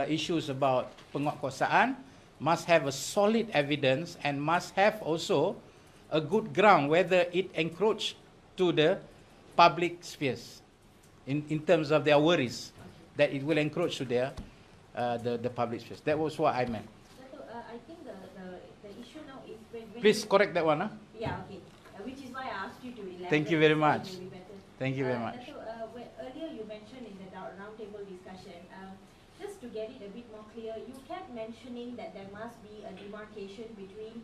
issues about penguatkuasaan must have a solid evidence and must have also a good ground whether it encroach to the public spheres in terms of their worries that it will encroach to their the public spheres. That was what I meant. I think the issue now is when Please correct that one. Yeah, okay. Which is why I asked you to elaborate. Thank you very much. Thank you very much. Earlier you mentioned in the roundtable discussion, just to get it a bit more clear, you kept mentioning that there must be a demarcation between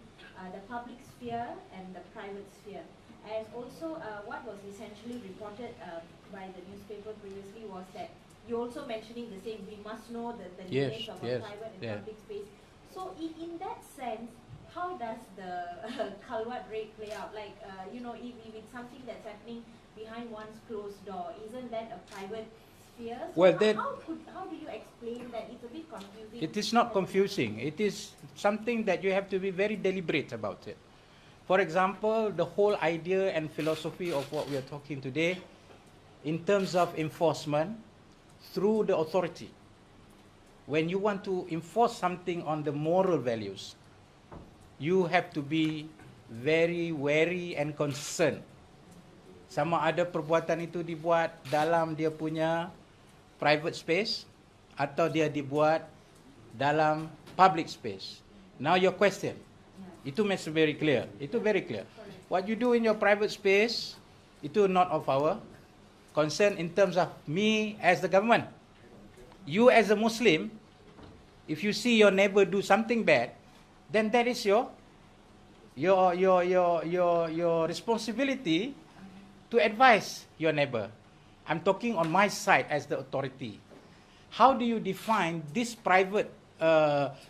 the public sphere and the private sphere. And also what was essentially reported by the newspaper previously was that you're also mentioning the same, we must know the limits of a private and public space. So in that sense, how does the Khalwat raid play out? Like, if it's something that's happening behind one's closed door, isn't that a private sphere? So Well, how do you explain that? It's a bit confusing. It is not confusing. It is something that you have to be very deliberate about it. For example, the whole idea and philosophy of what we are talking today, in terms of enforcement through the authority. When you want to enforce something on the moral values, you have to be very wary and concerned. Sama ada perbuatan itu dibuat dalam dia punya private space atau dia dibuat dalam public space. Now your question. Itu makes very clear. Itu very clear. What you do in your private space, itu not of our concern in terms of me as the government. You as a Muslim, if you see your neighbor do something bad, then that is your responsibility to advise your neighbor. I'm talking on my side as the authority. How do you define this private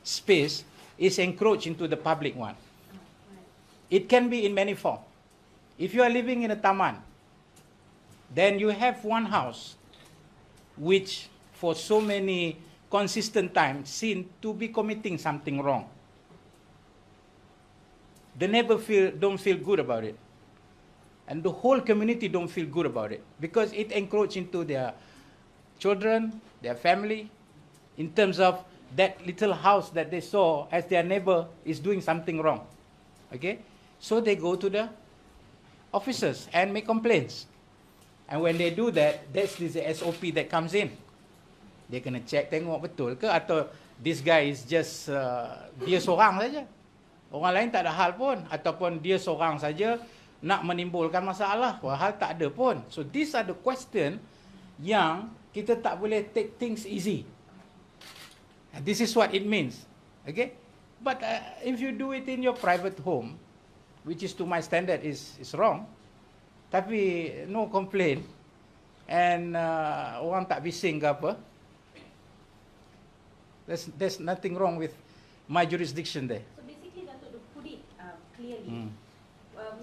space is encroached into the public one? It can be in many forms. If you are living in a taman, then you have one house which for so many consistent times seen to be committing something wrong. The neighbor don't feel good about it. And the whole community don't feel good about it because it encroaches into their children, their family, in terms of that little house that they saw as their neighbor is doing something wrong. Okay? So they go to the officers and make complaints. And when they do that, that's this SOP that comes in. Dia kena check tengok betul ke atau this guy is just dia seorang saja. Orang lain tak ada hal pun ataupun dia seorang saja nak menimbulkan masalah, padahal tak ada pun. So these are the question yang kita tak boleh take things easy. And this is what it means. Okay? But if you do it in your private home, which is to my standard is wrong, tapi no complaint and orang tak bising ke apa, there's nothing wrong with my jurisdiction there. So basically, Dato', to put it clearly,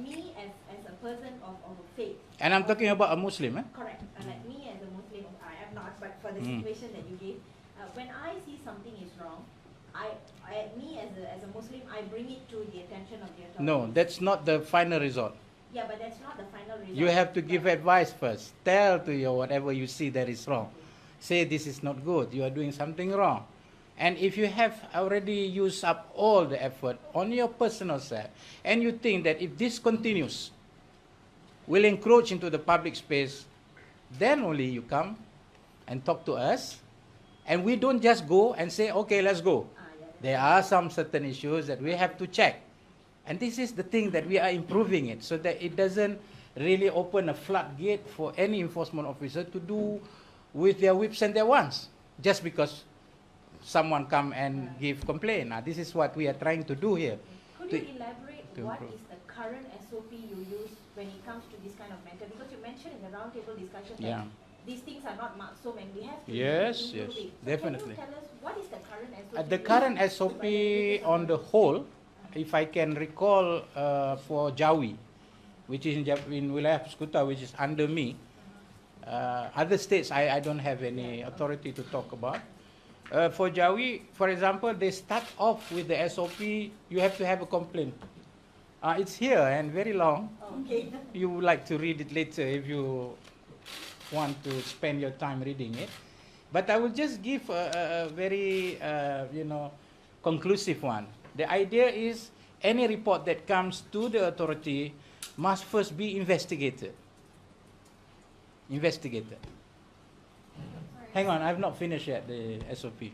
me as a person of faith. And I'm talking about a Muslim, eh? Correct. Like me as a Muslim, I am not, but for the situation that you gave, when I see something is wrong, me as a Muslim, I bring it to the attention of the authorities. No, that's not the final result. Yeah, but that's not the final result. You have to give advice first. Tell to you whatever you see that is wrong. Say this is not good. You are doing something wrong. And if you have already used up all the effort on your personal side, and you think that if this continues, will encroach into the public space, then only you come and talk to us. And we don't just go and say, okay, let's go. There are some certain issues that we have to check. And this is the thing that we are improving it so that it doesn't really open a floodgate for any enforcement officer to do with their whips and their wands just because someone come and give complaint. Now, this is what we are trying to do here. Could you elaborate what is the current SOP you use when it comes to this kind of matter? Because you mentioned in the roundtable discussion that these things are not marked so when we have to yes, improve it. So definitely. Can you tell us what is the current SOP? The current SOP on the whole, if I can recall, for Jawi, which is in Wilayah Persekutuan, which is under me, other states I don't have any authority to talk about. For Jawi, for example, they start off with the SOP, you have to have a complaint. It's here and very long. Okay. You would like to read it later if you want to spend your time reading it. But I will just give a very, conclusive one. The idea is any report that comes to the authority must first be investigated. Hang on, I've not finished yet the SOP.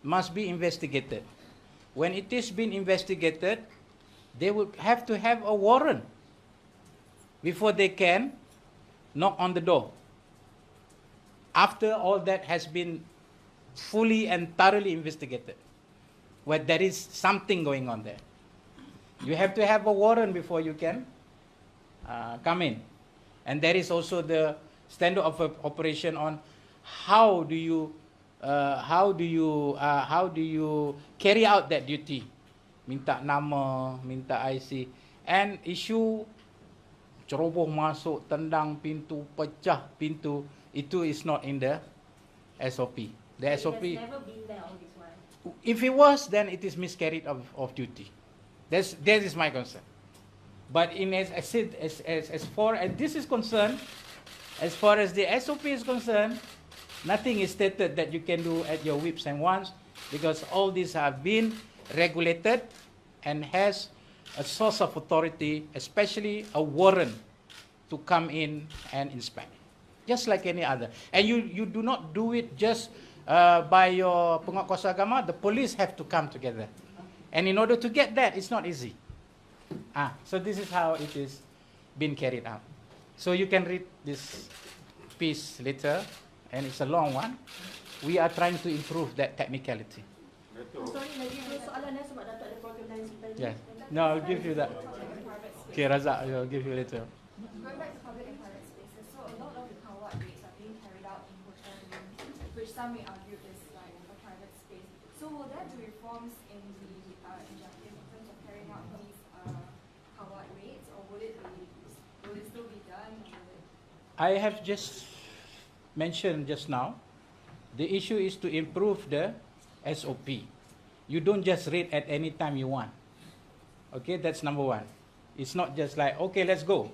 Must be investigated. When it is being investigated, they will have to have a warrant before they can knock on the door. After all that has been fully and thoroughly investigated, where there is something going on there. You have to have a warrant before you can come in. And there is also the standard of operation on how do you carry out that duty. Minta nama, minta IC. And issue ceroboh masuk, tendang pintu, pecah pintu, itu is not in the SOP. The SOP. It has never been there all this while. If it was, then it is miscarriage of duty. That is my concern. But as far as this is concerned, as far as the SOP is concerned, nothing is stated that you can do at your whips and wands, because all these have been regulated and has a source of authority, especially a warrant to come in and inspect, just like any other. And you do not do it just by your penguat kuasa agama. The police have to come together. And in order to get that, it's not easy. So this is how it is being carried out. So you can read this piece later, and it's a long one. We are trying to improve that technicality. Sorry, lagi dua soalan sebab Datuk ada program lain sebentar ni. Yes. No, I'll give you that. Okay, Razak, I'll give you later. Going back to public and private spaces, so a lot of the Khalwat raids are being carried out in hotel rooms, which some may argue is like a private space. So will there be reforms in the in terms of carrying out these Khalwat raids, or will it still be done? I have just mentioned just now, the issue is to improve the SOP. You don't just raid at any time you want. Okay, that's number one. It's not just like, okay, let's go.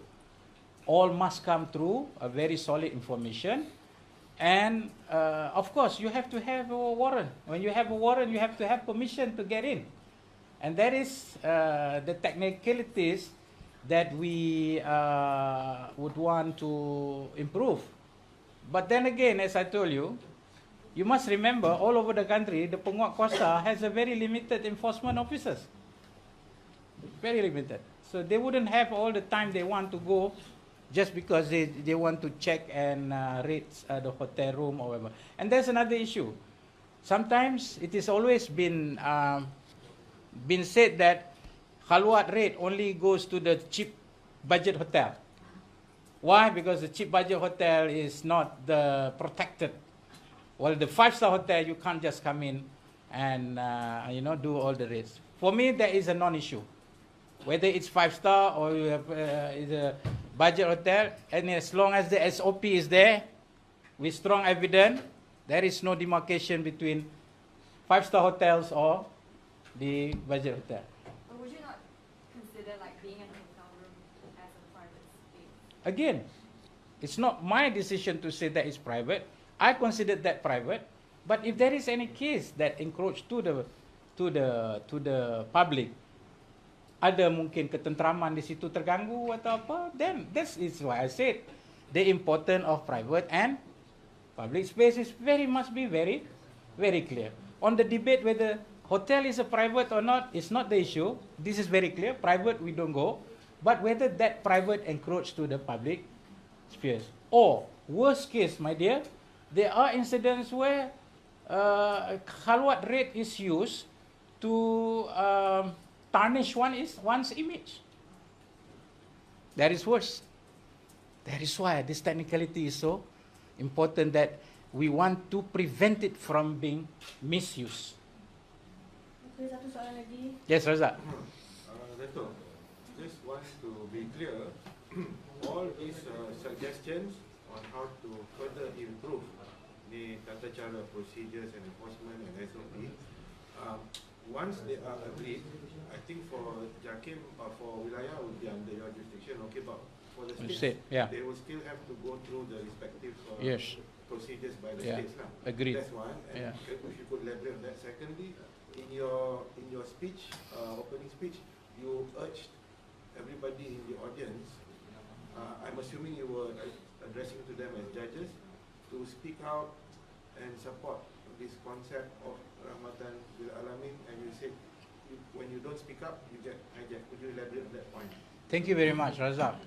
All must come through a very solid information. And of course, you have to have a warrant. When you have a warrant, you have to have permission to get in. And that is the technicalities that we would want to improve. But then again, as I told you, you must remember, all over the country, the penguat kuasa has a very limited enforcement officers. Very limited. So they wouldn't have all the time they want to go just because they want to check and rate the hotel room or whatever. And there's another issue. Sometimes it is always been said that Khalwat rate only goes to the cheap budget hotel. Why? Because the cheap budget hotel is not the protected. Well, the 5-star hotel, you can't just come in and do all the rates. For me, that is a non-issue. Whether it's 5-star or you have is a budget hotel, and as long as the SOP is there with strong evidence, there is no demarcation between 5-star hotels or the budget hotel. But would you not consider like being in a hotel room as a private space? Again, it's not my decision to say that it's private. I consider that private. But if there is any case that encroach to the public, ada mungkin ketentraman di situ terganggu atau apa, then this is why I said the importance of private and public space must be very, very clear. On the debate whether hotel is a private or not, it's not the issue. This is very clear. Private, we don't go. But whether that private encroach to the public spheres. Or, worst case, my dear, there are incidents where Khalwat rate is used to tarnish one's image. That is worse. That is why this technicality is so important, that we want to prevent it from being misused. Okay, satu soalan lagi. Yes, Razak. Dato', just want to be clear, all these suggestions on how to further improve the tata cara, procedures and enforcement and SOP, once they are agreed, I think for JAKIM or for Wilayah would be under your jurisdiction, okay, but for the states, Yeah. they will still have to go through the respective Yes. procedures by the Yeah. states lah. Agreed. That's one. And Yeah. if you could elaborate on that. Secondly, in your speech, opening speech, you urged everybody in the audience. I'm assuming you were addressing to them as judges to speak out and support this concept of Rahmatan lil Alamin, and you said when you don't speak up, you get hijacked. Could you elaborate on that point? Thank you very much, Razak.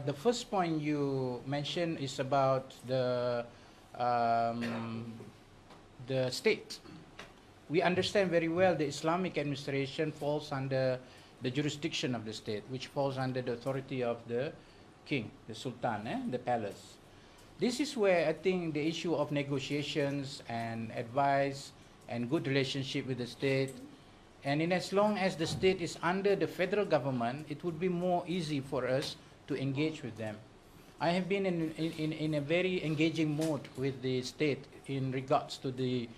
The first point you mentioned is about the state. We understand very well the Islamic administration falls under the jurisdiction of the state, which falls under the authority of the king, the sultan, the palace. This is where I think the issue of negotiations and advice and good relationship with the state, and in as long as the state is under the federal government, it would be more easy for us to engage with them. I have been in a very engaging mode with the state in regards to the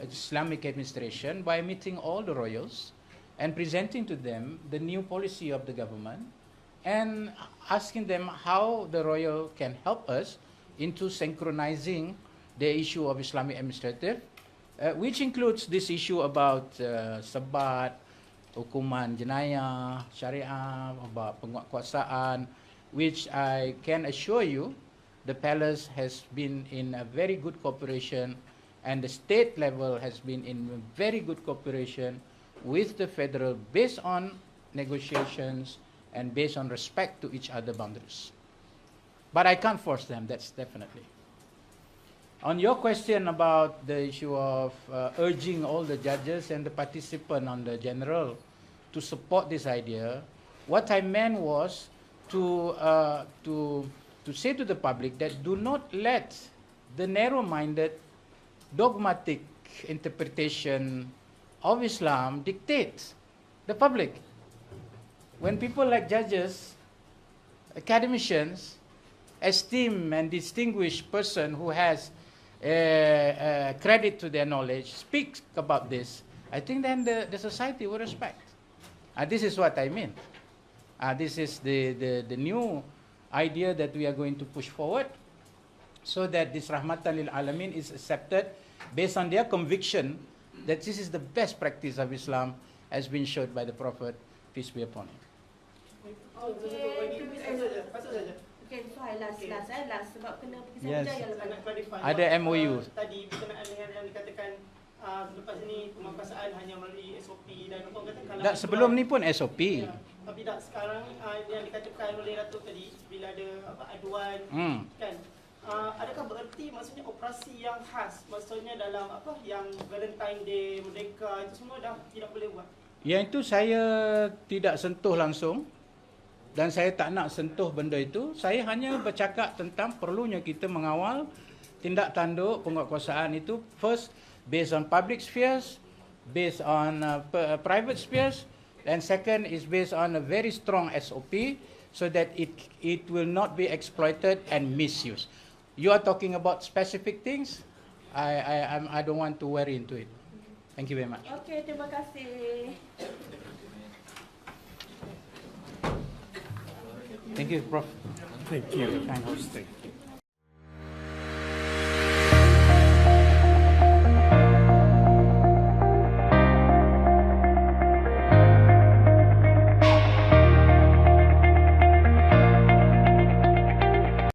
Islamic administration by meeting all the royals and presenting to them the new policy of the government and asking them how the royal can help us into synchronizing the issue of Islamic administrative, which includes this issue about sebat, hukuman jenayah, syariah, about penguatkuasaan, which I can assure you the palace has been in a very good cooperation and the state level has been in very good cooperation with the federal based on negotiations and based on respect to each other boundaries. But I can't force them, that's definitely. On your question about the issue of urging all the judges and the participants on the general to support this idea, what I meant was to say to the public that do not let the narrow-minded, dogmatic interpretation of Islam dictate the public. When people like judges, academicians, esteemed and distinguished person who has credit to their knowledge speak about this, I think then the society will respect. This is what I mean. This is the new idea that we are going to push forward so that this Rahmatan lil Alamin is accepted based on their conviction that this is the best practice of Islam as been showed by the Prophet, peace be upon him. Okay, so I last sebab kena pergi Yes. saja yang lepas. Nak clarify. Ada MOU. Tadi berkenaan dengan yang dikatakan lepas ni penguasaan hanya melalui SOP dan apa kata kalau Sebelum ni pun SOP. ya, tapi tak sekarang yang dikatakan oleh Datuk tadi bila ada aduan kan, adakah bererti maksudnya operasi yang khas, maksudnya dalam yang Valentine Day, Merdeka itu semua dah tidak boleh buat? Yang itu saya tidak sentuh langsung dan saya tak nak sentuh benda itu. Saya hanya bercakap tentang perlunya kita mengawal tindak tanduk penguatkuasaan itu first based on public spheres, based on private spheres, and second is based on a very strong SOP so that it will not be exploited and misused. You are talking about specific things. I don't want to worry into it. Thank you very much. Okay, terima kasih. Thank you, Prof. Thank you. Kind host. Thank you.